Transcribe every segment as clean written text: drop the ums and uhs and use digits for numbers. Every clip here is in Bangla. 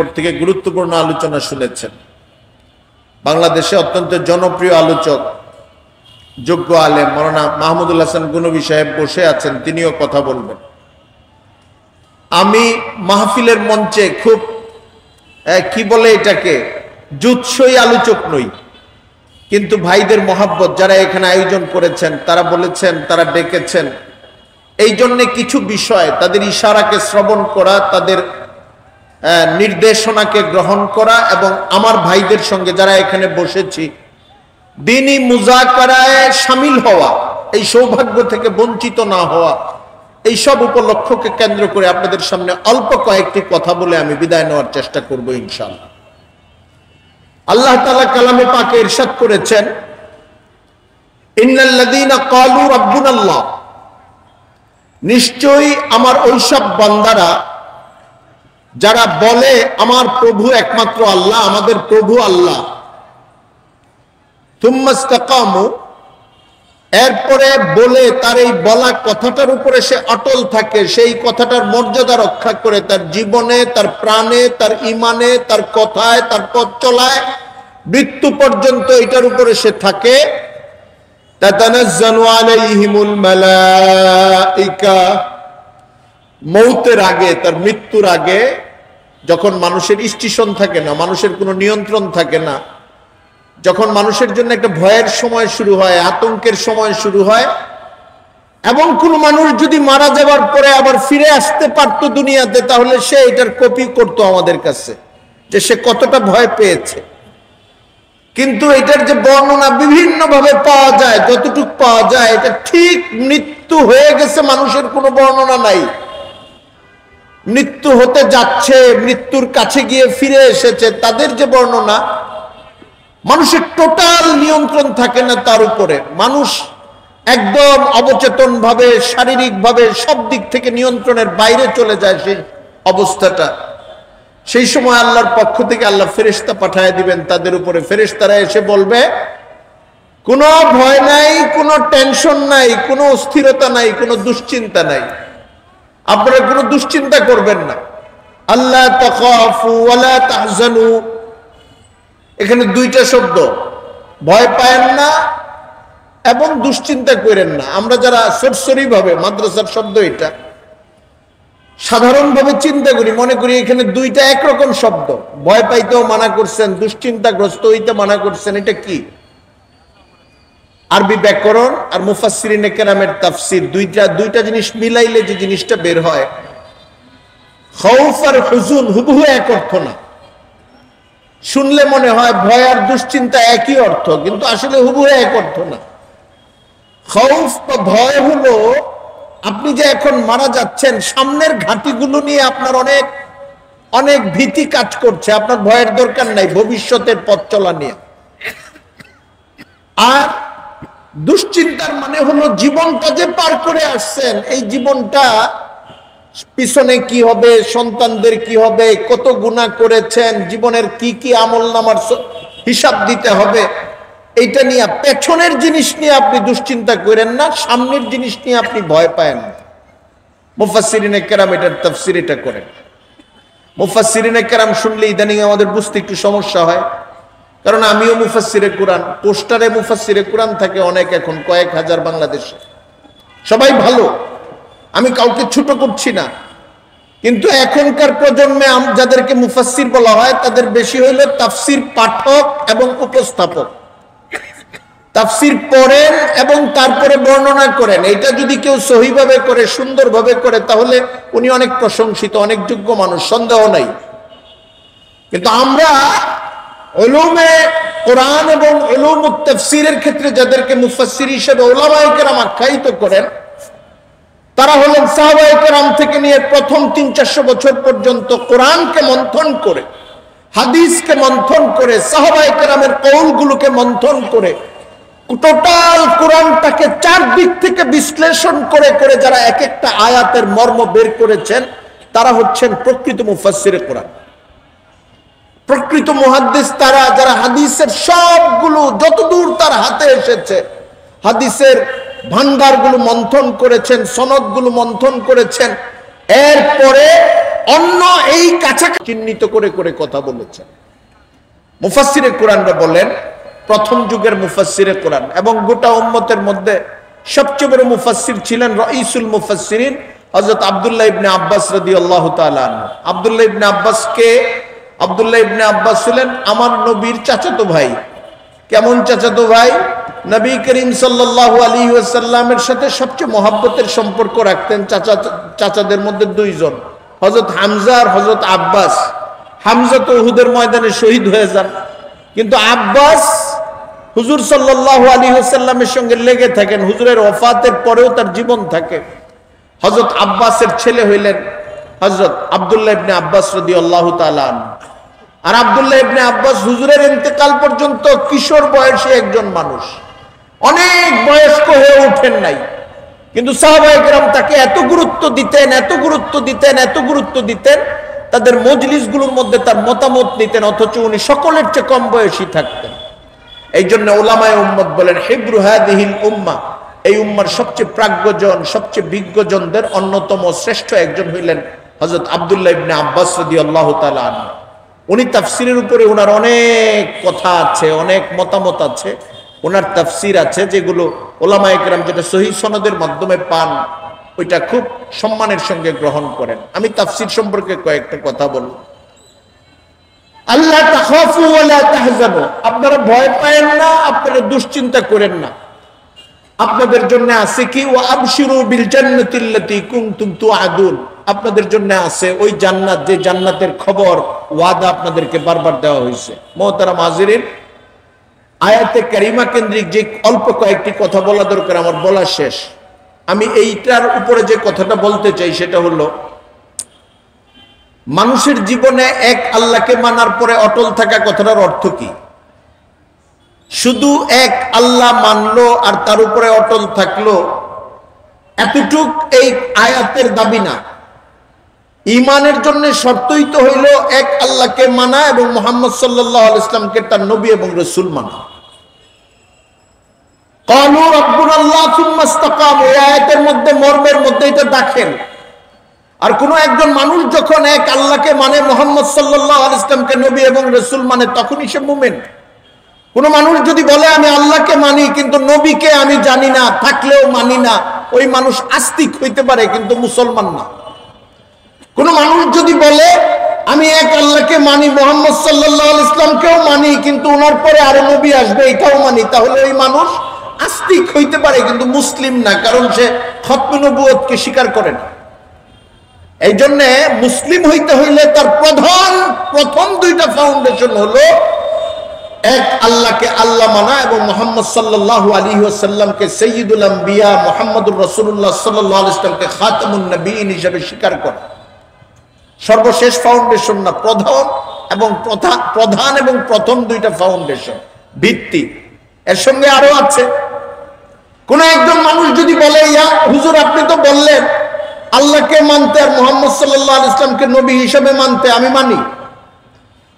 নিকট থেকে গুরুত্বপূর্ণ আলোচনা শুনেছেন। বাংলাদেশে অত্যন্ত জনপ্রিয় আলোচক, যোগ্য আলেম মাওলানা মাহমুদুল হাসান গুনবী সাহেব বসে আছেন, তিনিও কথা বলবেন। আমি মাহফিলের মঞ্চে খুব কি বলে এটাকে জুৎসই আলোচক নই, কিন্তু ভাইদের মহাব্বত যারা এখানে আয়োজন করেছেন তারা বলেছেন, তারা ডেকেছেন, এই জন্য কিছু বিষয় তাদের ইশারাকে শ্রবণ করা, তাদের নির্দেশনাকে গ্রহণ করা এবং আমার ভাইদের সঙ্গে যারা এখানে বসেছি দ্বীনি মুযাকারায় শামিল হওয়া, এই সৌভাগ্য থেকে বঞ্চিত না হওয়া, এই সব উপলক্ষকে কেন্দ্র করে আপনাদের সামনে অল্প কয়েকটি কথা বলে আমি বিদায় নেওয়ার চেষ্টা করব ইনশাআল্লাহ। আল্লাহ তাআলা কালামে পাকে ইরশাদ করেছেন, ইন্নাল্লাযীনা ক্বালু রাব্বুনাল্লাহ, নিশ্চয়ই আমার ওইসব বান্দারা যারা বলে আমার প্রভু একমাত্র আল্লাহ, আমাদের প্রভু আল্লাহ, থুম্মা ইসতাকামু, এরপরে বলে তার এই বলা কথাটার উপরে সে অটল থাকে, সেই কথাটার মর্যাদা রক্ষা করে তার জীবনে, তার প্রাণে, তার ঈমানে, তার কথায়, তার পথ চলায়, মৃত্যু পর্যন্ত এটার উপরে সে থাকে। তাতানাজ্জালু আলাইহিমুল মালাইকা, মৌতের আগে, তার মৃত্যুর আগে, যখন মানুষের স্টেশন থাকে না, মানুষের কোনো নিয়ন্ত্রণ থাকে না, যখন মানুষের জন্য একটা ভয়ের সময় শুরু হয়, আতঙ্কের সময় শুরু হয়, এবং কোনো মানুষ যদি মারা যাবার পরে আবার ফিরে আসতে পারত দুনিয়াতে, তাহলে সে এটার কপি করতো আমাদের কাছে যে সে কতটা ভয় পেয়েছে। কিন্তু এটার যে বর্ণনা বিভিন্ন ভাবে পাওয়া যায়, যতটুকু পাওয়া যায় এটা ঠিক মৃত্যু হয়ে গেছে মানুষের কোনো বর্ণনা নাই, মৃত্যু হতে যাচ্ছে, মৃত্যুর কাছে গিয়ে ফিরে এসেছে, তাদের যে বর্ণনা, মানুষের টোটাল নিয়ন্ত্রণ থাকে না তার উপরে, মানুষ একদম অবচেতন ভাবে, শারীরিক ভাবে সব দিক থেকে নিয়ন্ত্রণের বাইরে চলে যায় সেই অবস্থাটা। সেই সময় আল্লাহর পক্ষ থেকে আল্লাহ ফেরেশতা পাঠিয়ে দিবেন তাদের উপরে, ফেরেশতারা এসে বলবে কোনো ভয় নাই, কোনো টেনশন নাই, কোনো অস্থিরতা নাই, কোনো দুশ্চিন্তা নাই, আপনারা কোনো দুশ্চিন্তা করবেন না। আল্লাহ তাখাফু ওয়ালা তাহজানু, এখানে দুইটা শব্দ, ভয় পায়েন না এবং দুশ্চিন্তা করেন না। আমরা যারা সরসরি ভাবে, মাদ্রাসার শব্দ এটা, সাধারণভাবে চিন্তা করি, মনে করি এখানে দুইটা একরকম শব্দ, ভয় পাইতেও মানা করছেন, দুশ্চিন্তাগ্রস্ত হইতে মানা করছেন, এটা কি? আরবি ব্যাকরণ আর মুফাসসিরিনে কেরামের তাফসীর, দুইটা জিনিস মিলাইলে যে জিনিসটা বের হয়, খাউফ আর হুজুন হুবহু এক অর্থ না। শুনলে মনে হয় ভয় আর দুশ্চিন্তা একই অর্থ, কিন্তু আসলে হুবহু এক অর্থ না। খাউফ বা ভয় হলো আপনি যে এখন মারা যাচ্ছেন, সামনের ঘাটিগুলো নিয়ে আপনার অনেক অনেক ভীতি কাজ করছে, আপনার ভয়ের দরকার নাই ভবিষ্যতের পথ চলা নিয়ে। আর দুশ্চিন্তার মানে হলো জীবনটা যে পার করে আসছেন, এই জীবনটা পিছনে কি হবে, সন্তানদের কি হবে, কত গুনাহ করেছেন, জীবনের কি কি আমলনামার হিসাব দিতে হবে, এইটা নিয়ে, পেছনের জিনিস নিয়ে আপনি দুশ্চিন্তা করেন না, সামনের জিনিস নিয়ে আপনি ভয় পায়েন না। মুফাসসিরিনে কেরাম এটার তাফসীর এটা করেন। মুফাসসিরিনে কেরাম শুনলে ইদানিং আমাদের বুঝতে একটু সমস্যা হয়, কারণ আমিও মুফাসসিরে কুরআন, পোস্টারে মুফাসসিরে কুরআন থাকে অনেক, এখন কয়েক হাজার বাংলাদেশে, সবাই ভালো, আমি কাউকে ছোট করছি না, কিন্তু এখনকার প্রজন্মে যাদেরকে মুফাসসির বলা হয় তাদের বেশি হইল তাফসীর পাঠক এবং উপস্থাপক। তাফসীর পড়েন এবং তারপরে বর্ণনা করেন, এটা যদি কেউ সহিভাবে করে, সুন্দরভাবে করে, তাহলে উনি অনেক প্রশংসিত, অনেক যোগ্য মানুষ, সন্দেহ নাই। কিন্তু আমরা উলুমে কোরআন এবং উলুমুত তাফসীরের ক্ষেত্রে যাদেরকে মুফাসসির হিসেবে উলামায়ে কেরাম আখ্যায়িত করেন, তারা হলেন সাহাবায়ে কেরাম থেকে নিয়ে প্রথম 300-400 বছর পর্যন্ত কোরআনকে মন্থন করে, হাদিসকে মন্থন করে, সাহাবায়ে কেরামের কওলগুলোকে মন্থন করে, টোটাল কোরআনটাকে চার দিক থেকে বিশ্লেষণ করে করে যারা এক একটা আয়াতের মর্ম বের করেছেন, তারা হচ্ছেন প্রকৃত মুফাসসিরে কোরআন, প্রকৃত মুহাদ্দিস তারা, যারা হাদিসের সবগুলো যতদূর তার হাতে এসেছে হাদিসের ভান্ডারগুলো মন্থন করেছেন, সনদগুলো মন্থন করেছেন, এরপরে অন্য এই কাছাকাছি চিহ্নিত করে করে কথা বলেছেন। মুফাসসিরে কোরআনরা বলেন প্রথম যুগের মুফাসসিরে কোরআন এবং গোটা উম্মতের মধ্যে সবচেয়ে বড় মুফাসসির ছিলেন রাইসুল মুফাসসিরিন হযরত আব্দুল্লাহ ইবনে আব্বাস রাদিয়াল্লাহু তাআলা আনহু। আব্দুল্লাহ ইবনে আব্বাস কে? আব্দুল্লাহ ইবনে আব্বাস ছিলেন আমার নবীর চাচাতো ভাই। কেমন চাচাতো ভাই? নবী করিম সাল্লাল্লাহু আলাইহি ওয়াসাল্লামের সাথে সবচেয়ে মহব্বতের সম্পর্ক রাখতেন চাচাদের মধ্যে দুইজন, হযরত হামজা আর হযরত আব্বাস। হামজা তো উহুদের ময়দানে শহীদ হয়ে যান, কিন্তু আব্বাস হুজুর সাল্লাল্লাহু আলাইহি ওয়াসাল্লামের সঙ্গে লেগে থাকেন, হুজুরের ওফাতের পরেও তার জীবন থাকে। হযরত আব্বাসের ছেলে হইলেন হযরত আব্দুল্লাহ ইবনে আব্বাস রাদিয়াল্লাহু তাআলা আনহু। আর আব্দুল্লাহ ইবনে আব্বাস হুজুরের ইন্তেকাল পর্যন্ত কিশোর বয়সী একজন মানুষ, অনেক বয়স্ক হয়ে ওঠেন নাই, কিন্তু সাহাবায়ে কেরাম তাকে এত গুরুত্ব দিতেন, এত গুরুত্ব দিতেন, এত গুরুত্ব দিতেন, তাদের মজলিসগুলোর মধ্যে তার মতামত নিতেন, অথচ উনি সকলের চেয়ে কম বয়সী থাকতেন। এই জন্য উলামায়ে উম্মত বলেন হিব্রু হাদিহিল উম্মাহ, এই উম্মার সবচেয়ে প্রাজ্ঞজন, সবচেয়ে বিজ্ঞজনদের অন্যতম শ্রেষ্ঠ একজন হইলেন হযরত আব্দুল্লাহ ইবনে আব্বাস রাদিয়াল্লাহু তাআলা আনহু। উনি তাফসিরের উপরে ওনার অনেক কথা আছে, অনেক মতামত আছে, ওনার তাফসির আছে যেগুলো উলামায়ে কেরাম যেটা সহিহ সনদের মাধ্যমে পান ওইটা খুব সম্মানের সঙ্গে গ্রহণ করেন। আমি তাফসির সম্পর্কে কয়েকটা কথা বলবো। আল্লাহ তাখাফু ওয়ালা তাহজানু, আপনারা ভয় পায়েন না, আপনারা দুশ্চিন্তা করেন না। আপনাদের জন্য আছে কি? ওয়া আবশিরু বিল জান্নাতিল্লাতী কুনতুম তুআদুন, আপনাদের জন্য আছে ওই জান্নাত যে জান্নাতের খবর ওয়াদা আপনাদেরকে বারবার দেওয়া হয়েছে। মুহতারাম হাজিরিন, আয়াতে কারিমা কেন্দ্রিক যে অল্প কয়েকটি কথা বলা দরকার আমার বলা শেষ। আমি এইটার উপরে যে কথাটা বলতে চাই সেটা হলো মানুষের জীবনে এক আল্লাহকে মানার পরে অটল থাকা কথাটার অর্থ কি? শুধু এক আল্লাহ মানলো আর তার উপরে অটল থাকলো এতটুক এই আয়াতের দাবি না। ঈমানের জন্য শর্তই তো হইল এক আল্লাহকে মানা এবং মুহাম্মদ সাল্লাল্লাহু আলাইহি ওয়াসাল্লামকে তার নবী এবং রাসূল মানা। ক্বালু রাব্বুনাল্লাহ সুম্মা ইসতাকামু, এই আয়াতের মধ্যে মর্মের মধ্যে এটা দাখিল। আর কোন একজন মানুষ যখন এক আল্লাহকে মানে, মুহাম্মদ সাল্লাল্লাহু আলাইহি ওয়াসাল্লামকে নবী এবং রাসূল মানে, তখনই সে মুমিন। কোন মানুষ যদি বলে আমি আল্লাহকে মানি কিন্তু নবীকে আমি জানি না, থাকলেও মানি না, ওই মানুষ আস্তিক হইতে পারে কিন্তু মুসলমান না। কোন মানুষ যদি বলে আমি এক আল্লাহকে মানি, মুহাম্মদ সাল্লাল্লাহু আলাইহি ওয়াসাল্লামকেও মানি, কিন্তু ওনার পরে আরো নবী আসবে এটাও মানি, তাহলে ওই মানুষ আস্তিক হইতে পারে কিন্তু মুসলিম না, কারণ সে খতমে নবুয়তকে স্বীকার করে না। এই জন্য মুসলিম হইতে হইলে তার প্রথম দুইটা ফাউন্ডেশন হলো এক আল্লাহকে আল্লাহ মানা এবং মুহাম্মদ সাল্লাল্লাহু আলাইহি ওয়াসাল্লামকে সাইয়্যিদুল আম্বিয়া মুহাম্মদুর রাসূলুল্লাহ সাল্লাল্লাহু আলাইহি ওয়াসাল্লামকে খাতামুন নবিয়্যিন হিসেবে স্বীকার করা। সর্বশেষ ফাউন্ডেশন না, প্রধান এবং প্রথম দুইটা ফাউন্ডেশন, ভিত্তি। এর সঙ্গে আরো আছে। কোন একজন মানুষ যদি বলে ইয়া হুজুর আপনি তো বললেন আল্লাহকে মানতে আর মুহাম্মদ সাল্লাল্লাহু আলাইহি ওয়াসাল্লামকে নবী হিসেবে মানতে, আমি মানি,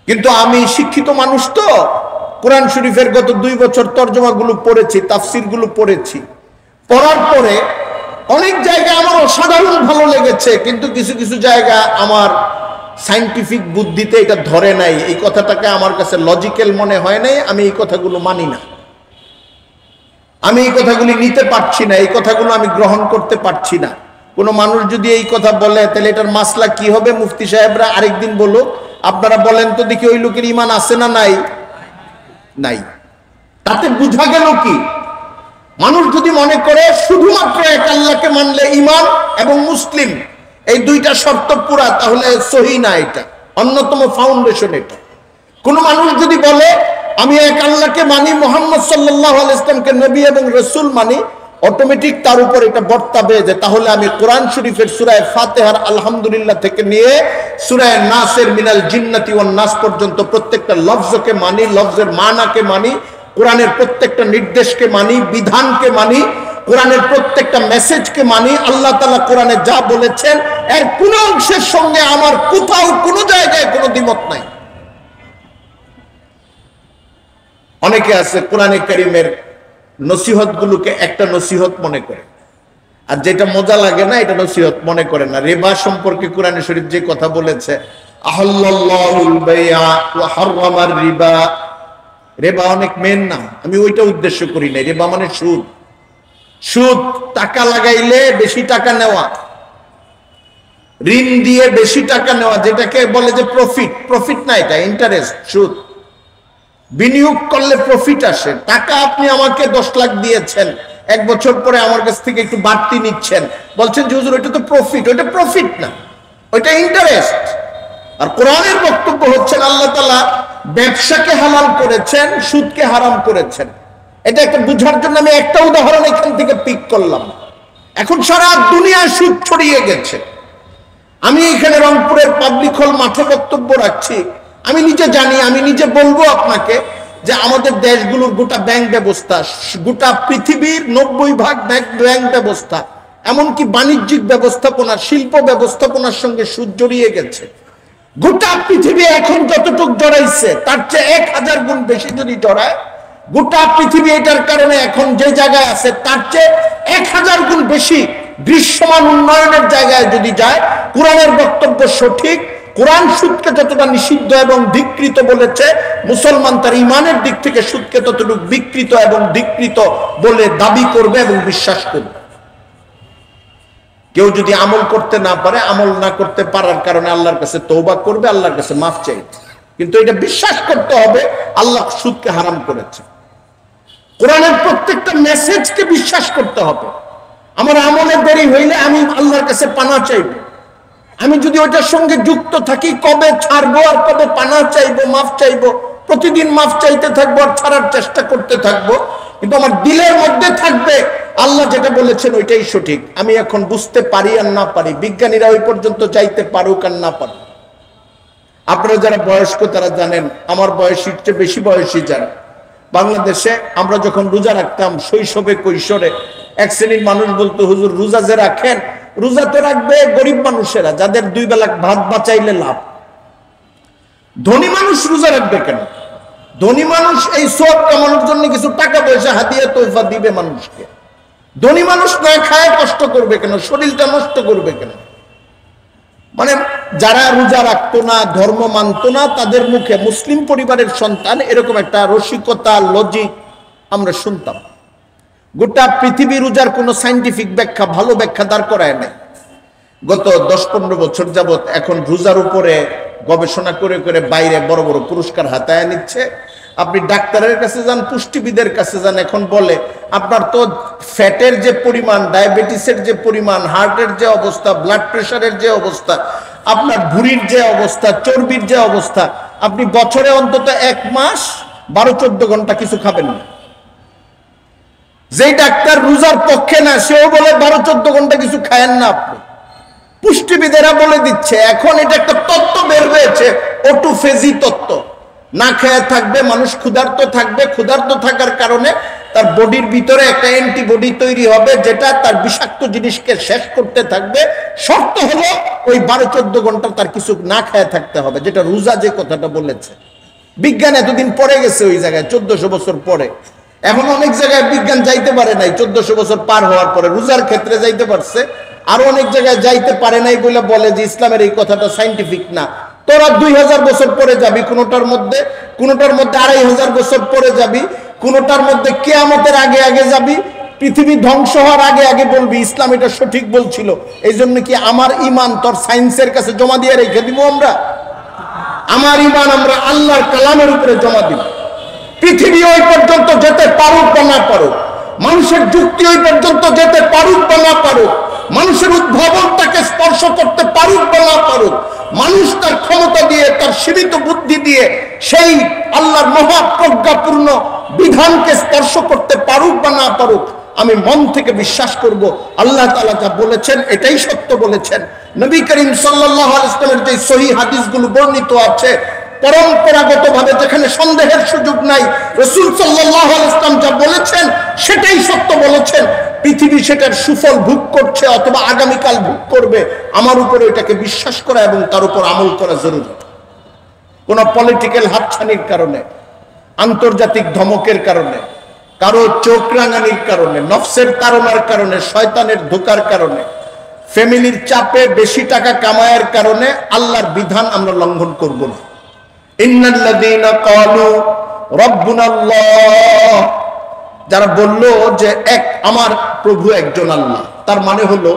কিন্তু আমি শিক্ষিত মানুষ তো কোরআন শরীফের গত 2 বছর তরজমাগুলো পড়েছি, তাফসিরগুলো পড়েছি, পড়ার পরে অনেক জায়গা আমার অসাধারণ ভালো লেগেছে, কিন্তু কিছু কিছু জায়গা আমার সায়েন্টিফিক বুদ্ধিতে এটা ধরে নাই, এই কথাটাকে আমার কাছে লজিক্যাল মনে হয় নাই, আমি এই কথাগুলো মানি না, আমি এই কথাগুলি নিতে পারছি না, এই কথাগুলো আমি গ্রহণ করতে পারছি না। কোনো মানুষ যদি এই কথা বলে তাহলে এটার মাসলা কি হবে? মুফতি সাহেবরা আরেকদিন বলো, আপনারা বলেন তো দেখি ওই লোকের ঈমান আছে না নাই? নাই। তাতে বোঝা গেল কি? মানুষ যদি মনে করে শুধুমাত্র এক আল্লাহকে মানলে ঈমান এবং মুসলিম এই দুইটা শর্ত পুরা, তাহলে সহিহ না, এটা অন্যতম ফাউন্ডেশন। এটা কোন মানুষ যদি বলে আমি এক আল্লাহকে মানি, মুহাম্মদ সাল্লাল্লাহু আলাইহি ওয়াসাল্লামকে নবী এবং রাসূল মানি, অটোমেটিক তার উপর এটা বর্তাবে যে তাহলে আমি কোরআন শরীফের সূরা ফাতিহার আলহামদুলিল্লাহ থেকে নিয়ে সূরা নাসের মিনাল জিন্নাতি ওয়ান নাস পর্যন্ত প্রত্যেকটা লফজকে মানি, লফজের মানাকে মানি, কোরআনের প্রত্যেকটা নির্দেশকে মানি, বিধানকে মানি, কোরআনের প্রত্যেকটা মেসেজকে মানি। আল্লাহ তাআলা কোরআনে যা বলেছেন এর কোন অংশের সঙ্গে আমার কোথাও কোনো জায়গায় কোনো দ্বিমত নাই। অনেকে আছে কোরআনে কারীমের নসিহত গুলোকে একটা নসিহত মনে করে, আর যেটা মজা লাগে না এটা নসিহত মনে করে না। রিবা সম্পর্কে কোরআনে শরীফ যে কথা বলেছে, আহাল্লাল্লাহুল বাইআ ওয়া হাররামার রিবা, রিবা অনেক মেন না, আমি ওইটা উদ্দেশ্য করি না। রিবা মানে সুদ। সুদ টাকা লাগাইলে বেশি টাকা নেওয়া, ঋণ দিয়ে বেশি টাকা নেওয়া, যেটাকে বলে যে প্রফিট। প্রফিট না, এটা ইন্টারেস্ট, সুদ। বিনিয়োগ করলে প্রফিট আসে। টাকা আপনি আমাকে 10 লাখ দিয়েছেন, 1 বছর পরে আমার কাছ থেকে একটু বাড়তি নিচ্ছেন, বলছেন যে হুজুর ওইটা তো প্রফিট। ওইটা প্রফিট না, ওইটা ইন্টারেস্ট। আর কোরআনের বক্তব্য হচ্ছেন আল্লাহ তাআলা ব্যবসাকে হালাল করেছেন, সুদকে হারাম করেছেন। এটা একটা বুঝার জন্য আমি একটা উদাহরণ এখান থেকে পিক করলাম। এখন সারা দুনিয়ায় সুদ ছড়িয়ে গেছে। আমি এখানে রংপুরের পাবলিক হল মাঠে বক্তব্য রাখছি, আমি নিজে জানি, আমি নিজে বলবো আপনাকে যে আমাদের দেশগুলোর গোটা ব্যাংক ব্যবস্থা, গোটা পৃথিবীর 90% ব্যাংক ব্যবস্থা, এমনকি বাণিজ্যিক ব্যবস্থাপনা, শিল্প ব্যবস্থাপনার সঙ্গে সুদ জড়িয়ে গেছে। গোটা পৃথিবী এখন যতটুক জড়াইছে তার চেয়ে 1000 গুণ বেশি যদি জড়ায়, গোটা পৃথিবী এটার কারণে এখন যে জায়গায় আছে তার চেয়ে 1000 গুণ বেশি দৃশ্যমান উন্নয়নের জায়গায় যদি যায়। কোরআনের বক্তব্য সঠিক। কোরআন সুদকে যতটা নিষিদ্ধ এবং ধিক্কৃত বলেছে, মুসলমান তার ইমানের দিক থেকে সুদকে ততটুকু বিকৃত এবং ধিক্কৃত বলে দাবি করবে এবং বিশ্বাস করবে। কেউ যদি আমল করতে না পারে, আমল না করতে পারার কারণে আল্লাহর কাছে তওবা করবে, আল্লাহর কাছে মাফ চাইবে, কিন্তু এটা বিশ্বাস করতে হবে আল্লাহ সুদকে হারাম করেছে। কোরআনের প্রত্যেকটা মেসেজকে বিশ্বাস করতে হবে। আমার আমলে দেরি হইলে আমি আল্লাহর কাছে পানা চাইব। আমি যদি ওইটার সঙ্গে যুক্ত থাকি, কবে ছাড়বো আর কবে পানা চাইবো, মাফ চাইবো, প্রতিদিন মাফ চাইতে থাকবো আর ছাড়ার চেষ্টা করতে থাকবো, কিন্তু আমার দিলের মধ্যে থাকবে আল্লাহ যেটা বলেছেন ওইটাই সঠিক। আমি এখন বুঝতে পারি আর না পারি, বিজ্ঞানীরা ওই পর্যন্ত চাইতে পারুক আর না পারুক। আপনারা যারা বয়স্ক তারা জানেন, আমার বয়সীর চেয়ে বেশি বয়সী যারা, বাংলাদেশে আমরা যখন রোজা রাখতাম শৈশবে কৈশোরে, এক শ্রেণীর মানুষ বলতো হুজুর রোজা যে রাখেন, রোজা তো রাখবে গরিব মানুষেরা, যাদের 2 বেলা ভাত বাঁচাইলে লাভ। ধনী মানুষ রোজা রাখবে কেন? ধনী মানুষ এই সওয়াব কামানোর জন্য কিছু টাকা পয়সা হাদিয়া তোহফা দিবে মানুষকে। ধনী মানুষ না খায় কষ্ট করবে কেন? শরীরটা নষ্ট করবে কেন? মানে যারা রোজা রাখতো না, ধর্ম মানতো না, তাদের মুখে মুসলিম পরিবারের সন্তান এরকম একটা রসিকতা, লজিক আমরা শুনতাম। গোটা পৃথিবী রোজার কোনো সাইন্টিফিক ব্যাখ্যা, ভালো ব্যাখ্যা দাঁড় করায় নাই। গত 10-15 বছর যাবত এখন রোজার উপরে গবেষণা করে করে বাইরে বড় বড় পুরস্কার হাতায় নিচ্ছে। আপনি ডাক্তারের কাছে যান, পুষ্টিবিদের কাছে যান, এখন বলে আপনার তো ফ্যাটের যে পরিমাণ, ডায়াবেটিসের যে পরিমাণ, হার্টের যে অবস্থা, ব্লাড প্রেশারের যে অবস্থা, আপনার ভুঁড়ির যে অবস্থা, চর্বির যে অবস্থা, আপনি বছরে অন্তত 1 মাস 12-14 ঘন্টা কিছু খাবেন না। যেই ডাক্তার রোজার পক্ষে না, সেও বলে 12-14 ঘন্টা কিছু খায়েন না আপনি। পুষ্টিবিদেরা বলে দিচ্ছে, এখন এটা একটা তত্ত্ব বের হয়েছে, অটোফেজি তত্ত্ব। না খেয়ে থাকবে মানুষ, ক্ষুধার্ত থাকবে, ক্ষুধার্ত থাকার কারণে তার বডির ভিতরে একটা অ্যান্টিবডি তৈরি হবে যেটা তার বিষাক্ত জিনিসকে শেষ করতে থাকবে। শর্ত হলো ওই 12-14 ঘন্টা তার কিছু না খেয়ে থাকতে হবে, যেটা রোজা যে কথাটা বলেছে। বিজ্ঞান এতদিন পরে গেছে ওই জায়গায়, 1400 বছর পরে। এখন অনেক জায়গায় বিজ্ঞান যাইতে পারে নাই, 1400 বছর পার হওয়ার পরে রোজার ক্ষেত্রে যাইতে পারছে। আরো অনেক জায়গায় যাইতে পারে নাই বলে বলে যে ইসলামের এই কথাটা সাইন্টিফিক না। তোরা 2000 বছর পরে যাবি কোনোটার মধ্যে, 2500 বছর পরে যাবি, কোনোটার মধ্যে কিয়ামতের আগে আগে যাবি, পৃথিবী ধ্বংস হওয়ার আগে আগে বলবি ইসলাম এটা সঠিক বলছিল। এই জন্য কি আমার ইমান তোর সায়েন্সের কাছে জমা দিয়ে রেখে দিব? আমরা আমার ইমান আমরা আল্লাহর কালামের উপরে জমা দিব। পৃথিবী ওই পর্যন্ত যেতে পারুক বা না পারুক, মানুষের যুক্তি ওই পর্যন্ত যেতে পারুক বা না পারুক, মানুষের উদ্ভাবনটাকে স্পর্শ করতে পারুক বা না পারুক, মানুষ তার ক্ষমতা দিয়ে, তার সীমিত বুদ্ধি দিয়ে সেই আল্লাহর মহাপ্রজ্ঞাপূর্ণ বিধানকে স্পর্শ করতে পারুক বা না পারুক, আমি মন থেকে বিশ্বাস করব আল্লাহ তাআলা যা বলেছেন এটাই সত্য বলেছেন। নবী করিম সাল্লাল্লাহু আলাইহি ওয়াসাল্লামের যে সহিহ হাদিসগুলো বর্ণিত আছে, পরম্পরাগতভাবে যেখানে সন্দেহের সুযোগ নাই, রাসূল সাল্লাল্লাহু আলাইহি ওয়াসাল্লাম যা বলেছেন সেটাই সত্য বলেছেন। পৃথিবী সেটার সুফল ভোগ করছে অথবা আগামীকাল ভোগ করবে, আমার উপরে এটাকে বিশ্বাস করা এবং তার উপর আমল করা জরুরি। কোন পলিটিক্যাল হাতছানির কারণে, আন্তর্জাতিক ধমকের কারণে, কারো চোখ রাঙানির কারণে, নফসের তাড়নার কারণে, শয়তানের ধোকার কারণে, ফ্যামিলির চাপে, বেশি টাকা কামায়ের কারণে আল্লাহর বিধান আমরা লঙ্ঘন করব না। ইন্নাল্লাযীনা ক্বালু রাব্বুনাল্লাহ, যারা বলল যে এক আমার প্রভু একজন আল্লাহ, তার মানে হলো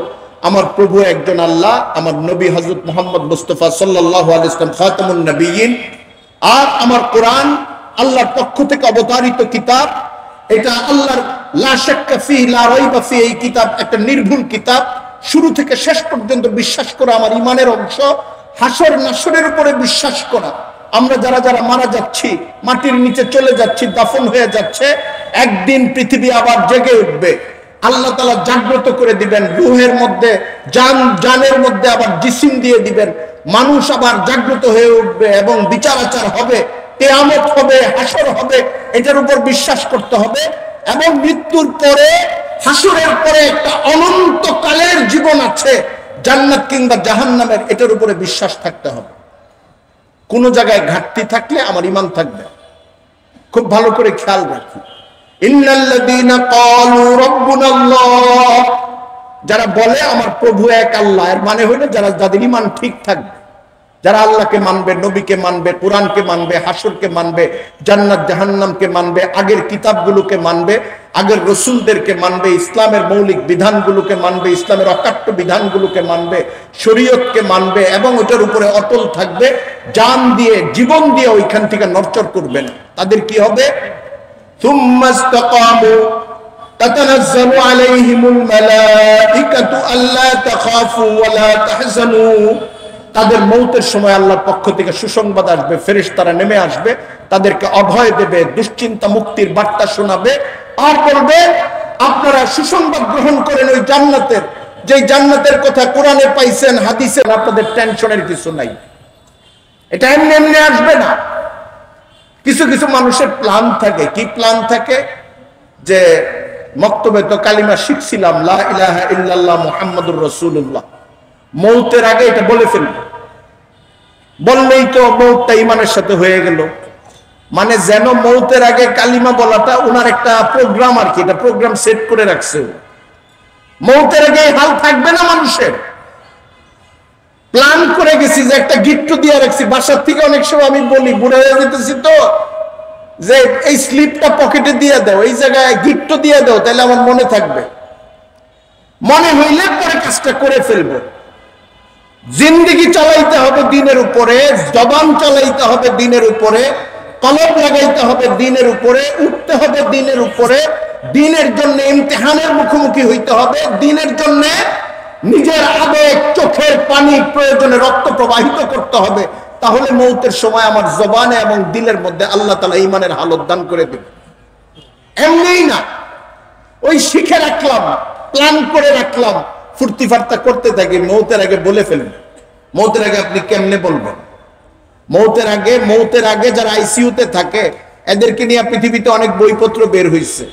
আমার প্রভু একজন আল্লাহ, আমার নবী হযরত মুহাম্মদ মুস্তাফা সাল্লাল্লাহু আলাইহি ওয়াসাল্লাম খাতামুন নবিয়্যিন, আর আমার কোরআন আল্লাহর পক্ষ থেকে অবতারিত কিতাব। এটা আল্লাহর লা শাক্কা ফিহি লা রাইবা ফিহি, এই কিতাব একটা নির্ভুল কিতাব। শুরু থেকে শেষ পর্যন্ত বিশ্বাস করা আমার ঈমানের অংশ। হাসর নাসরের উপরে বিশ্বাস করা, আমরা যারা যারা মারা যাচ্ছি, মাটির নিচে চলে যাচ্ছি, দাফন হয়ে যাচ্ছে, একদিন পৃথিবী আবার জেগে উঠবে। আল্লাহ তাআলা জাগ্রত করে দিবেন, রূহের মধ্যে জানের মধ্যে আবার জিসিম দিয়ে দিবেন, মানুষ আবার জাগ্রত হয়ে উঠবে এবং বিচার আচার হবে, কিয়ামত হবে, হাসর হবে, এটার উপর বিশ্বাস করতে হবে। এবং মৃত্যুর পরে, হাসরের পরে একটা অনন্তকালের জীবন আছে, জান্নাত কিংবা জাহান্নামের, এটার উপরে বিশ্বাস থাকতে হবে। কোন জায়গায় ঘাটতি থাকলে আমার ঈমান থাকবে। খুব ভালো করে খেয়াল রাখি, ইন্নাল্লাযীনা ক্বালু রাব্বুনাল্লাহ, যারা বলে আমার প্রভু এক আল্লাহ, এর মানে হলো যাদের ঈমান ঠিক থাকবে, যারা আল্লাহকে মানবে, নবীকে মানবে, কোরআনকে মানবে, হাসরকে মানবে, জান্নাত জাহান্নামকে মানবে, আগের কিতাবগুলোকে মানবে, আগের রাসূলদেরকে মানবে, ইসলামের মৌলিক বিধানগুলোকে মানবে, ইসলামের অকাট্য বিধানগুলোকে মানবে, শরীয়তকে মানবে এবং ওটার উপরে অটল থাকবে, জান দিয়ে, জীবন দিয়ে ওইখান থেকে নড়চড় করবেন। তাদের কি হবে? ثم استقاموا تتنزل عليهم الملائكة ألا تخافوا ولا تحزنوا, তাদের মৌতের সময় আল্লাহর পক্ষ থেকে সুসংবাদ আসবে, ফেরেশতারা নেমে আসবে, তাদেরকে অভয় দেবে, দুশ্চিন্তা মুক্তির বার্তা শোনাবে, আর বলবে আপনারা সুসংবাদ গ্রহণ করেন ওই জান্নাতের, যে জান্নাতের কথা কোরআনে পাইছেন, হাদিসে, আপনাদের টেনশনের কিছু নাই। এটা এমনি এমনি আসবে না। কিছু কিছু মানুষের প্ল্যান থাকে। কি প্ল্যান থাকে? যে মক্তবে তো কালিমা শিখছিলাম, লা ইলাহা ইল্লাল্লাহ মুহাম্মাদুর রাসূলুল্লাহ, মৌতের আগে এটা বলে ফেলব, বললেই তো মৌতটা ঈমানের সাথে হয়ে গেল। মানে যেন মৌতের আগে কালিমা বলাটা ওনার একটা প্রোগ্রাম, আর কি, এটা প্রোগ্রাম সেট করে রাখছে। মৌতের আগে হাল থাকবে না মানুষের। প্ল্যান করে গেছি যে একটা গিফট দিয়ে রাখছি বাসার থেকে। অনেক সময় আমি বলি, বুড়া হয়ে যেতেছি তো, যে এই স্লিপটা পকেটে দিয়ে দাও, এই জায়গায় গিফট দিয়ে দাও, তাহলে আমার মনে থাকবে। মনে হইলে পরে কাজটা করে ফেলবো। জিন্দেগি চালাইতে হবে দিনের উপরে, জবান চালাইতে হবে দিনের উপরে, কলম লাগাইতে হবে দিনের উপরে, উঠতে হবে দিনের উপরে, দিনের জন্য ইমতিহানের মুখোমুখি হইতে হবে, দিনের জন্য নিজের আবেগ, চোখের পানি, প্রয়োজনে রক্ত প্রবাহিত করতে হবে। তাহলে মৌতের সময় আমার জবানে এবং দিলের মধ্যে আল্লাহ তাআলা ঈমানের হালত দান করে দেবে। এমনিই না, ওই শিখে রাখলাম, প্ল্যান করে রাখলাম, ফুর্তি ফার্তা করতে থাকি, মৌতের আগে বলে ফেলবেন। মৌতের আগে আপনি কেমনে বলবেন? মৌতের আগে যারা আইসিইউতে থাকে, এদেরকে নিয়ে পৃথিবীতে অনেক বইপত্র বের হয়েছে।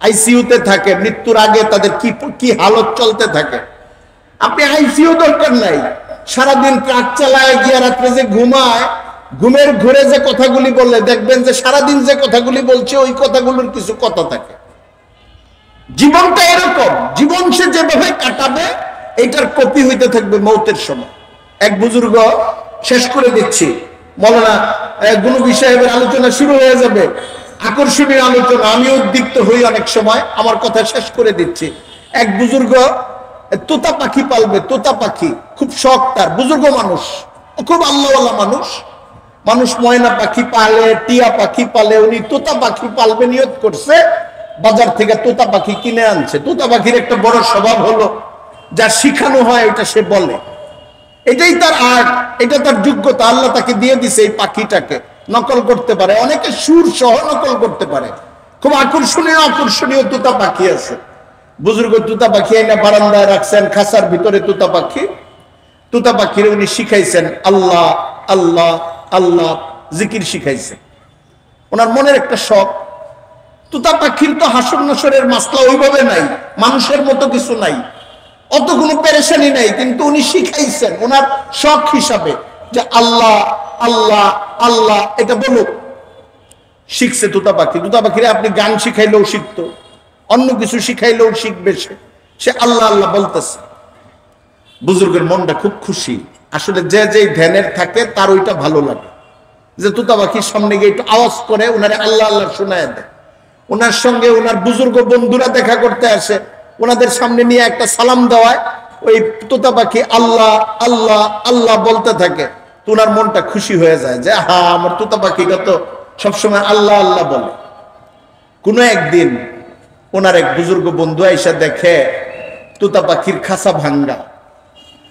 আইসিইউতে থাকে, মৃত্যুর আগে তাদের কি হালত চলতে থাকে। আপনি আইসিইউ দরকার নাই, সারাদিন ট্রাক চালায় গিয়ে রাত্রে যে ঘুমায়, ঘুমের ঘুরে যে কথাগুলি বললে দেখবেন যে সারাদিন যে কথাগুলি বলছে ওই কথাগুলোর কিছু কথা থাকে। জীবনটা এরকম, জীবন সে যেভাবে কাটাবে এইটার কপি হইতে থাকবে মৌতের সময়। এক বুজুর্গ, শেষ করে দিচ্ছি, মৌলানা গুনবী সাহেবের আলোচনা শুরু হয়ে যাবে, আকর্ষণীয় আলোচনা, আমি উদ্দীপ্ত হই অনেক সময়, আমার কথা শেষ করে দিচ্ছি। এক বুজুর্গ তোতা পাখি পালবে, তোতা পাখি খুব শখ তার, বুজুর্গ মানুষ, খুব আল্লাহওয়ালা মানুষ ময়না পাখি পালে, টিয়া পাখি পালে, উনি তোতা পাখি পালবে নিয়ত করছে, বাজার থেকে তোতা পাখি কিনে আনছে। তোতা পাখির একটা বড় স্বভাব হলো, যা শিখানো হয় ওইটা সে বলে, এটাই তার আর্ট, এটা তার যোগ্যতা। আল্লাহ তাকে দিয়ে দিছে এই পাখিটাকে, নকল করতে পারে, অনেকে সুর সহ নকল করতে পারে। খুব আকর্ষণীয় তোতা পাখি আছে। বুজুর্গ তোতা পাখি এনে বারান্দায় রাখছেন, খাঁচার ভিতরে তোতা পাখির উনি শিখাইছেন আল্লাহ আল্লাহ আল্লাহ জিকির শিখাইছেন। ওনার মনের একটা শখ। তোতা পাখির তো হাসর নাসরের মাসলা ওইভাবে নাই, মানুষের মতো কিছু নাই, অত কোনো পেরেশানি নাই, কিন্তু উনি শিখাইছেন ওনার শখ হিসাবে যে আল্লাহ আল্লাহ আল্লাহ এটা বলুক। শিখছে তোতা পাখি। তোতা পাখিরে আপনি গান শিখাইলেও শিখতো, অন্য কিছু শিখাইলেও শিখবে। সে আল্লাহ আল্লাহ বলতেছে। বুজুর্গের মনটা খুব খুশি। আসলে যে যে ধ্যানের থাকে তার ওইটা ভালো লাগে, যে তোতা পাখির সামনে গিয়ে একটু আওয়াজ করে ওনারে আল্লাহ আল্লাহ শোনায় দেয়। ওনার সঙ্গে ওনার বুজুর্গ বন্ধুরা দেখা করতে আসে, ওনাদের সামনে নিয়ে একটা সালাম দেওয়ায় ওই তোতা পাখি আল্লাহ আল্লাহ আল্লাহ বলতে থাকে। তো ওনার মনটা খুশি হয়ে যায় যে হ্যাঁ, আমার তোতা পাখিটা তো সবসময় আল্লাহ আল্লাহ বলে। কোনো একদিন ওনার এক বুজুর্গ বন্ধু এসে দেখে তোতা পাখির খাঁচা ভাঙ্গা,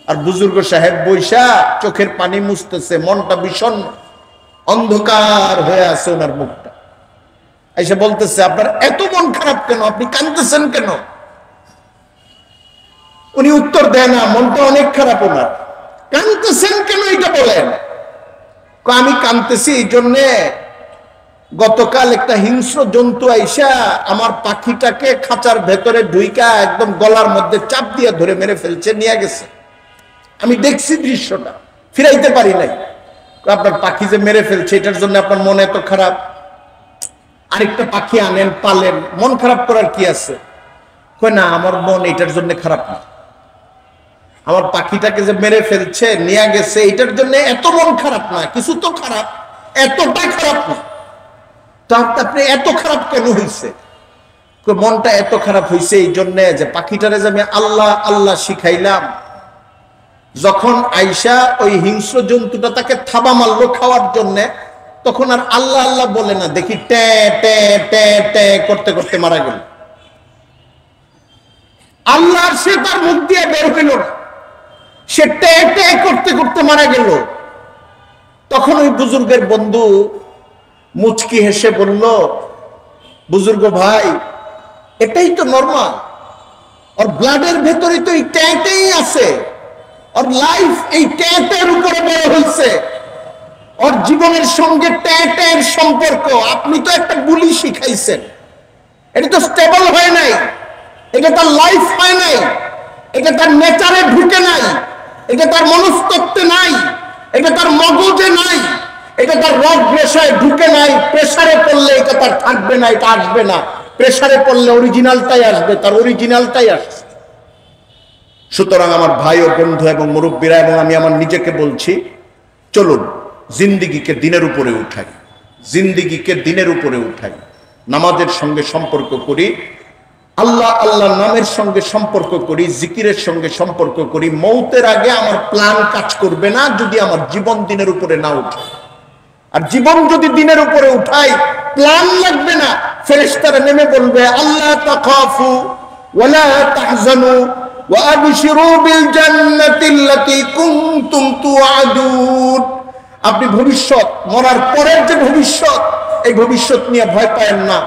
আর বুজুর্গ সাহেব বৈশা চোখের পানি মুছতেছে, মনটা ভীষণ অন্ধকার হয়ে আছে ওনার মুখটা। এসে বলতেছে, আপনার এত মন খারাপ কেন, আপনি কাঁদতেছেন কেন? উনি উত্তর দেয় না, মনটা অনেক খারাপ ওনার। কাঁদতেছেন কেন এটা বলেন। আমি কাঁদতেছি এই জন্যে গতকাল একটা হিংস্র জন্তু আইসা আমার পাখিটাকে খাঁচার ভেতরে ঢুইকা একদম গলার মধ্যে চাপ দিয়ে ধরে মেরে ফেলছে, নিয়ে গেছে। আমি দেখছি দৃশ্যটা, ফিরাইতে পারি নাই। আপনার পাখি যে মেরে ফেলছে এটার জন্য আপনার মন এত খারাপ? আরেকটা পাখি আনেন, পালেন, মন খারাপ করার কি আছে? কই না, আমার মন এটার জন্য খারাপ না। আমার পাখিটাকে যে মেরে ফেলছে, নিয়ে গেছে, এটার জন্য এত মন খারাপ না। কিছু তো খারাপ, এতটা খারাপ না। আপনি এত খারাপ কেন হয়েছে? মনটা এত খারাপ হয়েছে এই জন্য যে পাখিটারে যে আমি আল্লাহ আল্লাহ শিখাইলাম, যখন আইসা ওই হিংস্র জন্তুটা তাকে থাবা মারলো খাওয়ার জন্য, তখন আর আল্লাহ আল্লাহ বলে না, দেখি ট্যা ট্যা ট্যা ট্যা করতে করতে মারা গেল। আল্লাহ সে তার মুখ দিয়ে বের হইল না, সে ট্যা ট্যা করতে করতে মারা গেল। তখন ওই বুজুর্গের বন্ধু মুচকি হেসে বলল, বুজুর্গ ভাই, এটাই তো নরমাল। ওর ব্লাডের ভেতরে তো এই ট্যাটাই আছে, ওর লাইফ এই ট্যাটের উপরে বড় হয়েছে, ওর জীবনের সঙ্গে ট্যাটের সম্পর্ক। আপনি তো একটা গুলি শিখাইছেন, এটা তো স্টেবল হয় নাই, এটা তার লাইফ হয় নাই, এটা তার নেচারে ঢুকে নাই, এটা তার মনস্তত্ত্বে নাই, এটা তার মগজে নাই, এটা তার রগ রেশায় ঢুকে নাই। প্রেসারে পড়লে এটা তার থাকবে না, এটা আসবে না। প্রেসারে পড়লে অরিজিনালটাই আসবে, তার অরিজিনালটাই আসবে। সুতরাং আমার ভাই ও বন্ধু এবং মুরব্বীরা এবং আমি আমার নিজেকে বলছি, চলুন জিন্দিগিকে দিনের উপরে উঠাই, জিন্দিগিকে দিনের উপরে উঠাই। নামাজের সঙ্গে সম্পর্ক করি, আল্লাহ আল্লাহ নামের সঙ্গে সম্পর্ক করি, জিকিরের সঙ্গে সম্পর্ক করি। মৌতের আগে আমার প্ল্যান কাজ করবে না যদি আমার জীবন দিনের উপরে না উঠে। আর জীবন যদি দিনের উপরে উঠাই, প্ল্যান লাগবে না। ফেরেশতারা নেমে বলবে, আল্লাহ তাখাফু ওয়ালা তাহজানু ওয়া আবশিরু বিল জান্নাতিল্লাতী কুনতুম তুআদুন। আপনি ভবিষ্যৎ, মরার পরের যে ভবিষ্যৎ, এই ভবিষ্যৎ নিয়ে ভয় পায়েন না।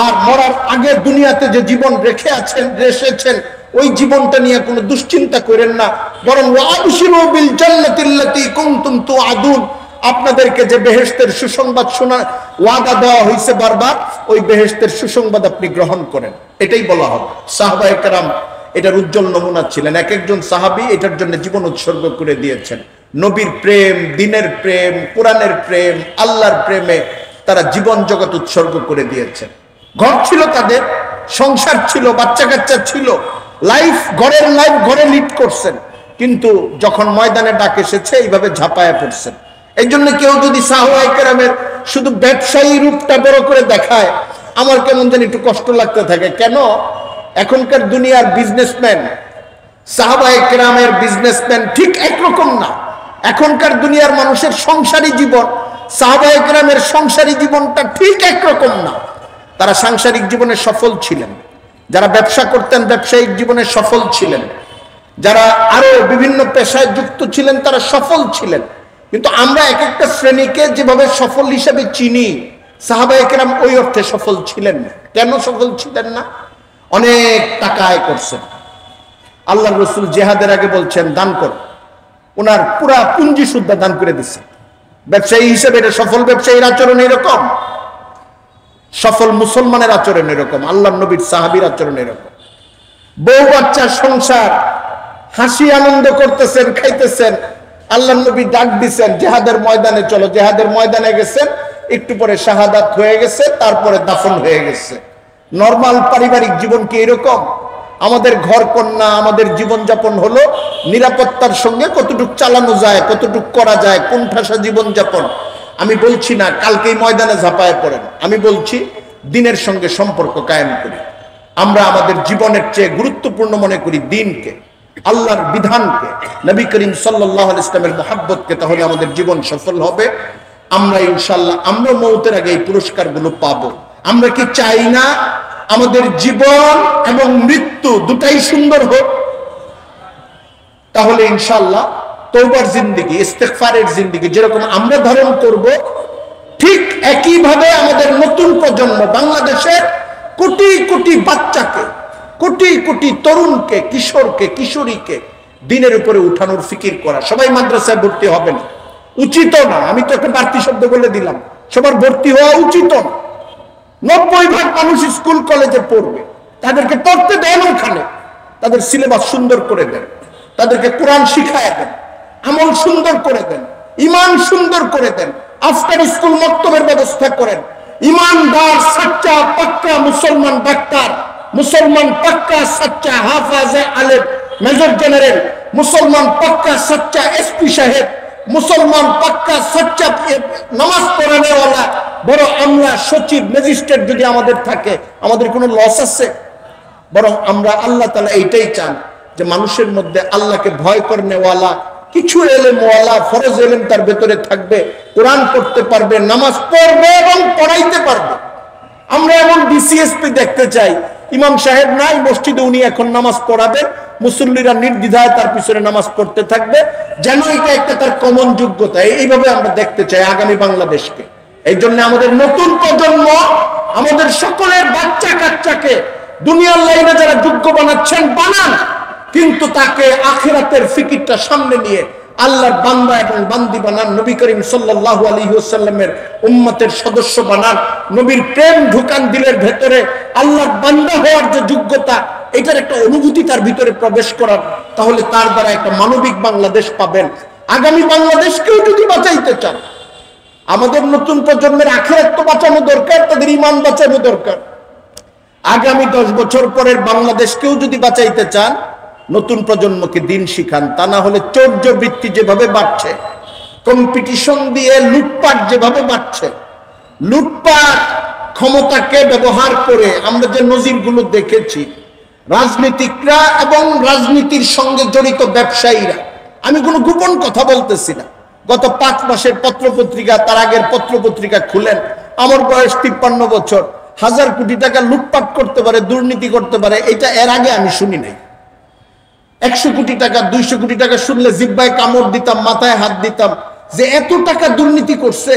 আর মরার আগে দুনিয়াতে যে জীবন রেখেছেন ওই জীবনটা নিয়ে কোনো দুশ্চিন্তা করেন না, বরং ওয়া আবশিরু বিল জান্নাতিল্লাতী কুনতুম তুআদুন। আপনাদেরকে যে বেহেশতের সুসংবাদ শোনা ওয়াদা দেওয়া হয়েছে বারবার, ওই বেহেশতের সুসংবাদ আপনি গ্রহণ করেন, এটাই বলা হবে। সাহাবায়ে কেরাম এটার উজ্জ্বল নমুনা ছিলেন। এক একজন সাহাবী এটার জন্য জীবন উৎসর্গ করে দিয়েছেন। নবীর প্রেম, দিনের প্রেম, কোরআনের প্রেম, আল্লাহর প্রেমে তারা জীবন জগৎ উৎসর্গ করে দিয়েছেন। ঘর ছিল তাদের, সংসার ছিল, বাচ্চা কাচ্চা ছিল, লাইফ ঘরের লাইফ ঘরে লিড করছেন। কিন্তু যখন ময়দানে ডাক এসেছে এইভাবে ঝাঁপায়া পড়ছেন। এই জন্য কেউ যদি সাহাবায়ে কেরামের শুধু ব্যবসায়ী রূপটা বড় করে দেখায়, আমার কেমন যেন একটু কষ্ট লাগতে থাকে। কেন? এখনকার দুনিয়ার বিজনেসম্যান সাহাবায়ে কেরামের বিজনেসম্যান ঠিক একরকম না। এখনকার দুনিয়ার মানুষের সংসারী জীবন সাহাবায়ে কেরামের সংসারী জীবনটা ঠিক একরকম না। তারা সাংসারিক জীবনে সফল ছিলেন, যারা ব্যবসা করতেন ব্যবসায়িক জীবনে সফল ছিলেন, যারা আরো বিভিন্ন পেশায় যুক্ত ছিলেন তারা সফল ছিলেন। কিন্তু আমরা এক একটা শ্রেণীকে যেভাবে সফল হিসেবে চিনি, সাহাবায়ে কেরাম ওই অর্থে সফল ছিলেন না। কেন সফল ছিলেন না? অনেক টাকা আয় করছেন। আল্লাহর রাসূল জিহাদের আগে বলছেন দান কর, ওনার পুরা পুঞ্জি সুদ্ধা দান করে দিচ্ছে। ব্যবসায়ী হিসেবে এটা সফল ব্যবসায়ীর আচরণ এরকম, সফল মুসলমানের আচরণ এরকম, আল্লাহর নবীর সাহাবীর আচরণ এরকম। বউ বাচ্চার সংসার, হাসি আনন্দ করতেছেন, খাইতেছেন। আল্লাহর নবী ডাক দিচ্ছেন, জিহাদের ময়দানে চলো। জিহাদের ময়দানে গেছেন, একটু পরে শাহাদাত হয়ে গেছে, তারপরে দাফন হয়ে গেছে। নরমাল পারিবারিক জীবন কি এরকম? আমাদের ঘর কন্যা, আমাদের জীবনযাপন হলো নিরাপত্তার সঙ্গে কতটুকু চালানো যায়, কতটুকু করা যায়, কোণঠাসা জীবনযাপন। আমি বলছি না কালকেই ময়দানে ঝাঁপায় পড়েন, আমি বলছি দিনের সঙ্গে সম্পর্ক কায়েম করি। আমরা আমাদের জীবনের চেয়ে গুরুত্বপূর্ণ মনে করি দিনকে, আল্লাহর বিধানকে, নবী করিম সাল্লাল্লাহু আলাইহি ওয়াসাল্লামের মহব্বতকে, তাহলে আমাদের জীবন সফল হবে। আমরা ইনশাআল্লাহ আমরা মওতের আগে এই পুরস্কারগুলো পাবো। আমরা কি চাই না আমাদের জীবন এবং মৃত্যু দুটাই সুন্দর হোক? তাহলে ইনশাআল্লাহ তওবার জিন্দেগি, ইস্তেগফারের জিন্দেগি যেরকম আমরা ধারণ করব, ঠিক একইভাবে আমাদের নতুন প্রজন্ম, বাংলাদেশের কোটি কোটি বাচ্চাকে, কোটি কোটি তরুণকে, কিশোরকে, কিশোরীকে দিনের উপরে উঠানোর ফিকির করা। সবাই মাদ্রাসায় ভর্তি হবে না, উচিত না। আমি তো একটা বাড়তি শব্দ বলে দিলাম, সবার ভর্তি হওয়া উচিত না। 90% মানুষ স্কুল কলেজে পড়বে, তাদেরকে পড়তে দেন, ওখানে তাদের সিলেবাস সুন্দর করে দেন, তাদেরকে কোরআন শিখায় দেন, আমল সুন্দর করে দেন, ইমান সুন্দর করে দেন, আফটার স্কুল মক্তবের ব্যবস্থা করেন। ইমানদার সচ্চা পাক্কা মুসলমান ডাক্তার, মুসলমান পাক্কা সচ্চা হাফেজে আলেম মেজর জেনারেল, মুসলমান পাক্কা সচ্চা এসপি সাহেব, মুসলমান পাক্কা সচ্চা নামাজ পড়ানেওয়ালা বড় আমলা, সচিব, ম্যাজিস্ট্রেট যদি আমাদের থাকে, আমাদের কোনো লস আছে? বরং আমরা, আল্লাহ তাআলা এইটাই চান যে মানুষের মধ্যে আল্লাহকে ভয় করনেওয়ালা, কিছু এলেমওয়ালা, ফরজ এলেম তার ভেতরে থাকবে, কোরআন পড়তে পারবে, নামাজ পড়বে এবং পড়াইতে পারবে। আমরা এমন ডিসিএসপি দেখতে চাই, ইমাম সাহেব নাই মসজিদে, উনি এখন নামাজ পড়াবেন, মুসল্লিরা নির্দ্বিধায় তার পিছনে নামাজ পড়তে থাকবে, যেন এটা একটা তার কমন যোগ্যতা। এইভাবে আমরা দেখতে চাই আগামী বাংলাদেশকে। এই জন্য আমাদের নতুন প্রজন্ম, আমাদের সকলের বাচ্চা কাচ্চাকে দুনিয়ার লাইনে যারা যোগ্য বানাচ্ছেন, বানান, কিন্তু তাকে আখিরাতের ফিকিরটা সামনে নিয়ে আল্লাহর বান্দা এবং বান্দি বানান, নবী করিম সাল্লাল্লাহু আলাইহি ওয়াসাল্লামের উম্মতের সদস্য বানান, নবীর প্রেম ঢুকান দিলের ভেতরে, আল্লাহর বান্দা হওয়ার যে যোগ্যতা, এটার একটা অনুভূতি তার ভিতরে প্রবেশ করার, তাহলে তার দ্বারা একটা মানবিক বাংলাদেশ পাবেন। আগামী বাংলাদেশকেও যদি বাঁচাইতে চান, আমাদের নতুন প্রজন্মের আখিরাত তো বাঁচানো দরকার, তাদের ঈমান বাঁচানো দরকার। আগামী 10 বছর পরের বাংলাদেশকেও যদি বাঁচাইতে চান, নতুন প্রজন্মকে দিন শিখান। তা না হলে চৌর্যবৃত্তি যেভাবে বাড়ছে, কম্পিটিশন দিয়ে লুটপাট যেভাবে বাড়ছে, লুটপাট ক্ষমতাকে ব্যবহার করে আমরা যে নজিরগুলো দেখেছি, রাজনীতিকরা এবং রাজনীতির সঙ্গে জড়িত ব্যবসায়ীরা, আমি কোনো গোপন কথা বলতেছি না, গত 5 মাসের পত্রপত্রিকা, তার আগের পত্রপত্রিকা খুলেন, আমার বয়স 53 বছর, 1000 কোটি টাকা লুটপাট করতে পারে, দুর্নীতি করতে পারে, এটা এর আগে আমি শুনি নাই। 100 কোটি টাকা, 200 কোটি টাকা শুনলে জিহ্বায় কামড় দিতাম, মাথায় হাত দিতাম যে এত টাকা দুর্নীতি করছে।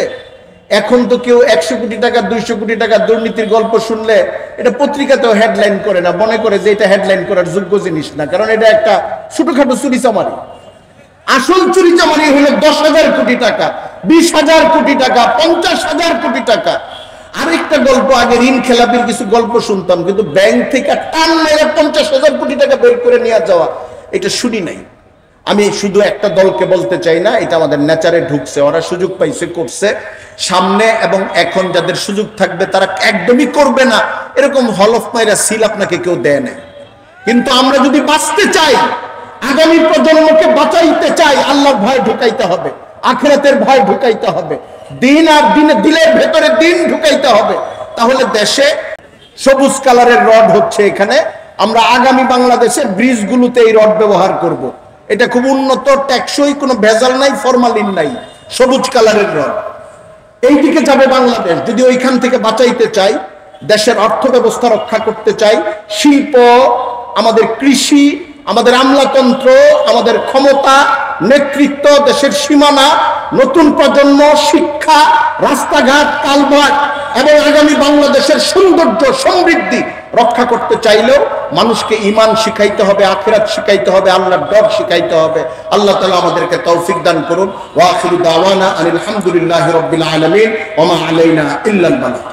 এখন তো কেউ 100 কোটি টাকা, 200 কোটি টাকা দুর্নীতির গল্প শুনলে এটা পত্রিকাতেও হেডলাইন করে না, মনে করে যে এটা হেডলাইন করার যোগ্য জিনিস না, কারণ এটা একটা ছোটখাটো চুরি চামারি। আসল চুরি চামারি হলো 10,000 কোটি টাকা, 20,000 কোটি টাকা, 50,000 কোটি টাকা। আরেকটা গল্প, আগে ঋণ খেলাপির কিছু গল্প শুনতাম, কিন্তু ব্যাংক থেকে টান মেরে 50,000 কোটি টাকা বের করে নিয়ে যাওয়া, এটা শুনি নাই। আমি শুধু একটা দলকে বলতে চাই না, এটা আমাদের নেচারে ঢুকছে, ওরা সুযোগ পাইছে, করছে। সামনে এবং এখন যাদের সুযোগ থাকবে তারা একদমই করবে না, এরকম হলফ মাইরা সিল আপনাকে কেউ দেয় না। কিন্তু আমরা যদি বাঁচতে চাই, আগামী প্রজন্মকে বাঁচাইতে চাই, আল্লাহর ভয় ঢুকাইতে হবে, আখিরাতের ভয় ঢুকাইতে হবে, দিন আর দিনে দিলের ভেতরে দিন ঢুকাইতে হবে। তাহলে দেশে সবুজ কালারের রড হচ্ছে, এখানে আমরা আগামী বাংলাদেশে ব্রিজগুলোতে এই রড ব্যবহার করব। এটা খুব উন্নত, টেকসই, কোনো ভেজাল নাই, ফরমালিন নাই, সবুজ কালারের রড। এই দিকে যাবে বাংলাদেশ। যদি ওইখান থেকে বাঁচাইতে চাই, দেশের অর্থ ব্যবস্থা রক্ষা করতে চাই, শিল্প, আমাদের কৃষি, আমাদের আমলাতন্ত্র, আমাদের ক্ষমতা, নেতৃত্ব, দেশের সীমানা, নতুন প্রজন্ম, শিক্ষা, রাস্তাঘাট, কালভার্ট এবং আগামী বাংলাদেশের সৌন্দর্য, সমৃদ্ধি রক্ষা করতে চাইলেও মানুষকে ঈমান শিখাইতে হবে, আখিরাত শিখাইতে হবে, আল্লাহর ডর শিখাইতে হবে। আল্লাহ তাআলা আমাদেরকে তৌফিক দান করুন। ওয়া আখিরু দাওয়ানা আনিল হামদুলিল্লাহি রাব্বিল আলামিন ওয়া মা আলাইনা ইল্লাল বালাগ।